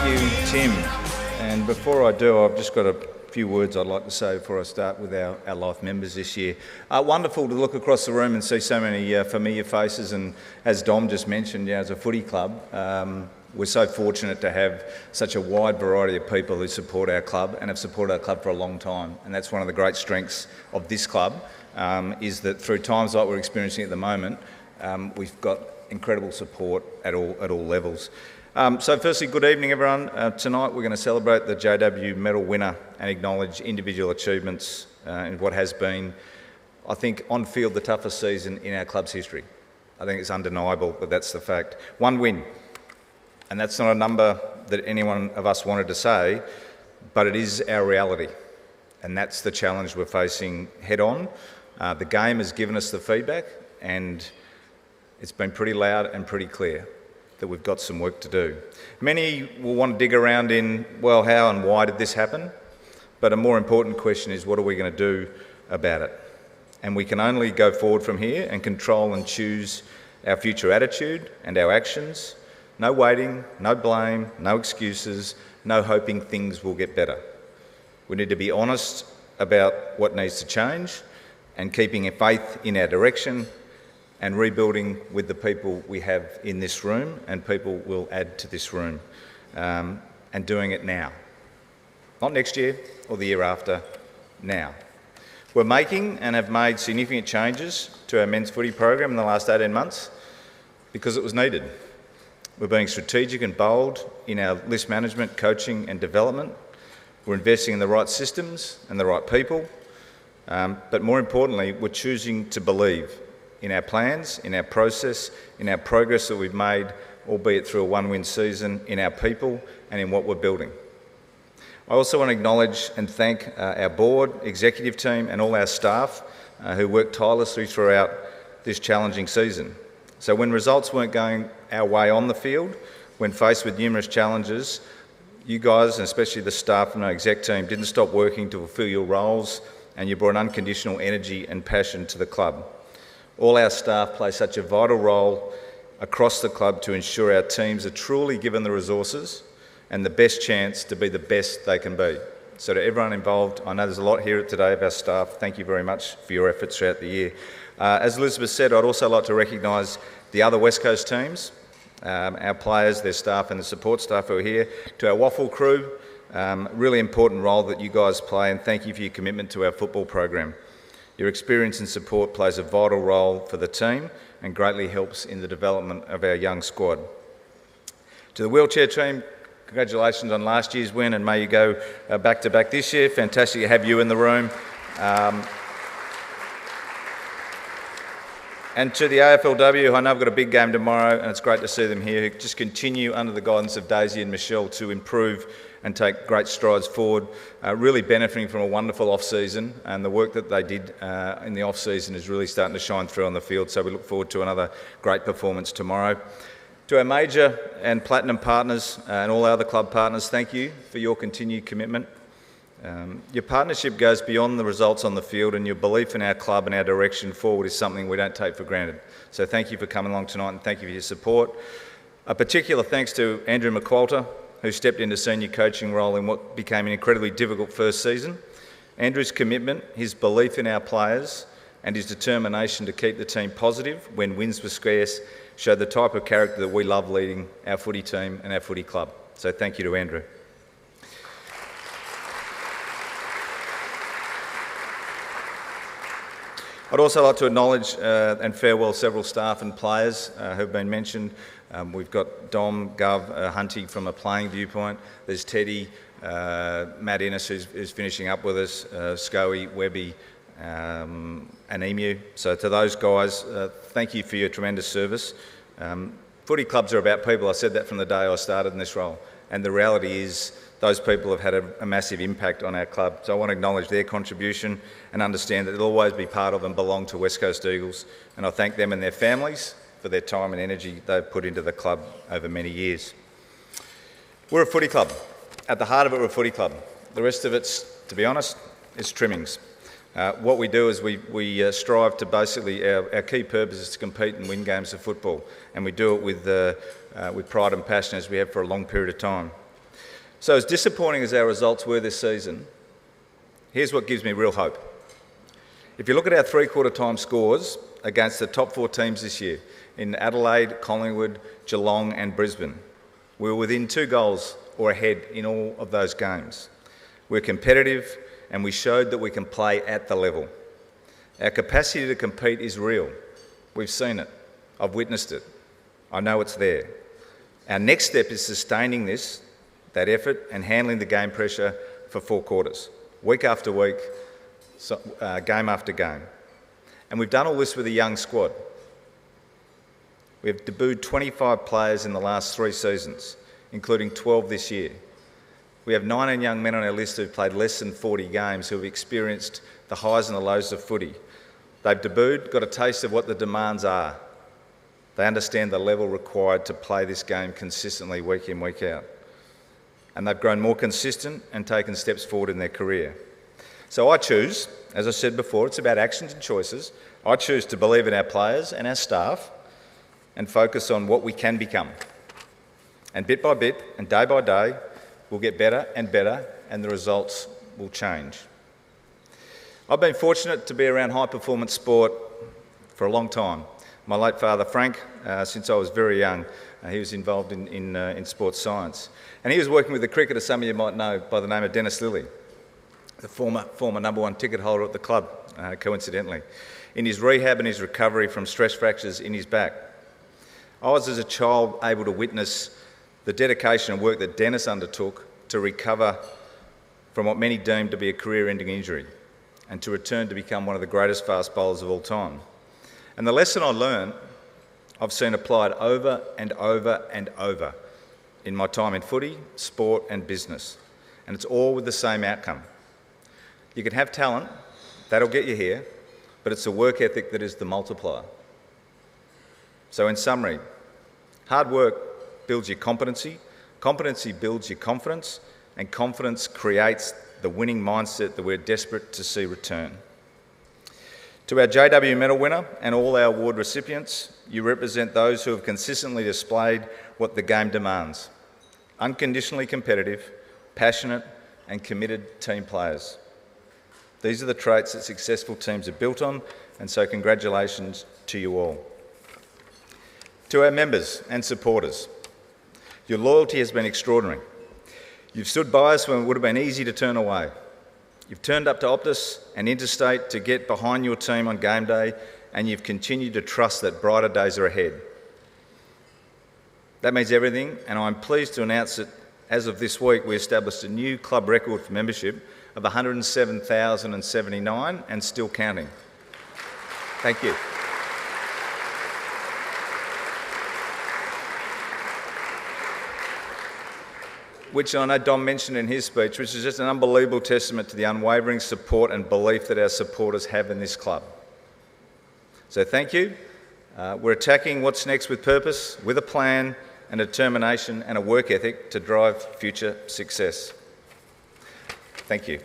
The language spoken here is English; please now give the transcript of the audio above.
you, Tim. And before I do, I've just got a few words I'd like to say before I start with our life members this year. Wonderful to look across the room and see so many familiar faces, and as Dom just mentioned, as a footy club, we're so fortunate to have such a wide variety of people who support our club and have supported our club for a long time. And that's one of the great strengths of this club, is that through times like we're experiencing at the moment, we've got incredible support at all levels. So firstly, good evening everyone. Tonight we're going to celebrate the JW medal winner and acknowledge individual achievements in what has been, I think, on field the toughest season in our club's history. I think it's undeniable, but that's the fact. One win, and that's not a number that any one of us wanted to say, but it is our reality, and that's the challenge we're facing head on. The game has given us the feedback, and it's been pretty loud and pretty clear that we've got some work to do. Many will want to dig around in, well, how and why did this happen? But a more important question is, what are we going to do about it? And we can only go forward from here and control and choose our future attitude and our actions. No waiting, no blame, no excuses, no hoping things will get better. We need to be honest about what needs to change and keeping a faith in our direction and rebuilding with the people we have in this room and people will add to this room, and doing it now. Not next year or the year after, now. We're making and have made significant changes to our men's footy program in the last 18 months because it was needed. We're being strategic and bold in our list management, coaching and development. We're investing in the right systems and the right people, but more importantly, we're choosing to believe in our plans, in our process, in our progress that we've made, albeit through a one-win season, in our people and in what we're building. I also want to acknowledge and thank our board, executive team and all our staff who worked tirelessly throughout this challenging season. So when results weren't going our way on the field, when faced with numerous challenges, you guys, and especially the staff and our exec team, didn't stop working to fulfil your roles, and you brought unconditional energy and passion to the club. All our staff play such a vital role across the club to ensure our teams are truly given the resources and the best chance to be the best they can be. So to everyone involved, I know there's a lot here today of our staff. Thank you very much for your efforts throughout the year. As Elizabeth said, I'd also like to recognise the other West Coast teams, our players, their staff and the support staff who are here. To our Waffle crew, really important role that you guys play, and thank you for your commitment to our football program. Your experience and support plays a vital role for the team and greatly helps in the development of our young squad. To the wheelchair team, congratulations on last year's win, and may you go back to back this year. Fantastic to have you in the room. And to the AFLW, I know I've got a big game tomorrow and it's great to see them here, who just continue under the guidance of Daisy and Michelle to improve and take great strides forward, really benefiting from a wonderful off-season, and the work that they did in the off-season is really starting to shine through on the field, so we look forward to another great performance tomorrow. To our major and platinum partners and all our other club partners, thank you for your continued commitment. Your partnership goes beyond the results on the field, and your belief in our club and our direction forward is something we don't take for granted. So thank you for coming along tonight and thank you for your support. A particular thanks to Andrew McQualter, who stepped into senior coaching role in what became an incredibly difficult first season. Andrew's commitment, his belief in our players and his determination to keep the team positive when wins were scarce showed the type of character that we love leading our footy team and our footy club. So thank you to Andrew. I'd also like to acknowledge and farewell several staff and players who've been mentioned. We've got Dom, Gov, Hunty from a playing viewpoint. There's Teddy, Matt Innes who's finishing up with us, Scoey, Webby and Emu. So to those guys, thank you for your tremendous service. Footy clubs are about people. I said that from the day I started in this role. And the reality is those people have had a massive impact on our club. So I want to acknowledge their contribution and understand that they'll always be part of and belong to West Coast Eagles. And I thank them and their families for their time and energy they've put into the club over many years. We're a footy club. At the heart of it, we're a footy club. The rest of it's, to be honest, is trimmings. What we do is we strive to basically, our key purpose is to compete and win games of football, and we do it with pride and passion as we have for a long period of time. So as disappointing as our results were this season, here's what gives me real hope. If you look at our three-quarter time scores against the top 4 teams this year, in Adelaide, Collingwood, Geelong and Brisbane, we were within 2 goals or ahead in all of those games. We're competitive and we showed that we can play at the level. Our capacity to compete is real. We've seen it. I've witnessed it. I know it's there. Our next step is sustaining that effort and handling the game pressure for 4 quarters, week after week, game after game. And we've done all this with a young squad. We've debuted 25 players in the last 3 seasons, including 12 this year. We have 19 young men on our list who've played less than 40 games, who have experienced the highs and the lows of footy. They've debuted, got a taste of what the demands are. They understand the level required to play this game consistently week in, week out. And they've grown more consistent and taken steps forward in their career. So I choose, as I said before, it's about actions and choices. I choose to believe in our players and our staff and focus on what we can become. And bit by bit and day by day, we'll get better and the results will change. I've been fortunate to be around high-performance sport for a long time. My late father, Frank, since I was very young, he was involved in sports science. And he was working with a cricketer some of you might know by the name of Dennis Lillee, the former #1 ticket holder at the club, coincidentally, in his rehab and his recovery from stress fractures in his back. I was, as a child, able to witness the dedication and work that Dennis undertook to recover from what many deemed to be a career-ending injury and to return to become one of the greatest fast bowlers of all time. And the lesson I learned, I've seen applied over and over and over in my time in footy, sport and business. And it's all with the same outcome. You can have talent, that'll get you here, but it's the work ethic that is the multiplier. So in summary, hard work builds your competency, competency builds your confidence, and confidence creates the winning mindset that we're desperate to see return. To our JW medal winner and all our award recipients, you represent those who have consistently displayed what the game demands. Unconditionally competitive, passionate and committed team players. These are the traits that successful teams are built on, and so congratulations to you all. To our members and supporters, your loyalty has been extraordinary. You've stood by us when it would have been easy to turn away. You've turned up to Optus and Interstate to get behind your team on game day, and you've continued to trust that brighter days are ahead. That means everything, and I'm pleased to announce that as of this week, we established a new club record for membership of 107,079 and still counting. Thank you. Which I know Dom mentioned in his speech, which is just an unbelievable testament to the unwavering support and belief that our supporters have in this club. So thank you. We're attacking what's next with purpose, with a plan and determination and a work ethic to drive future success. Thank you.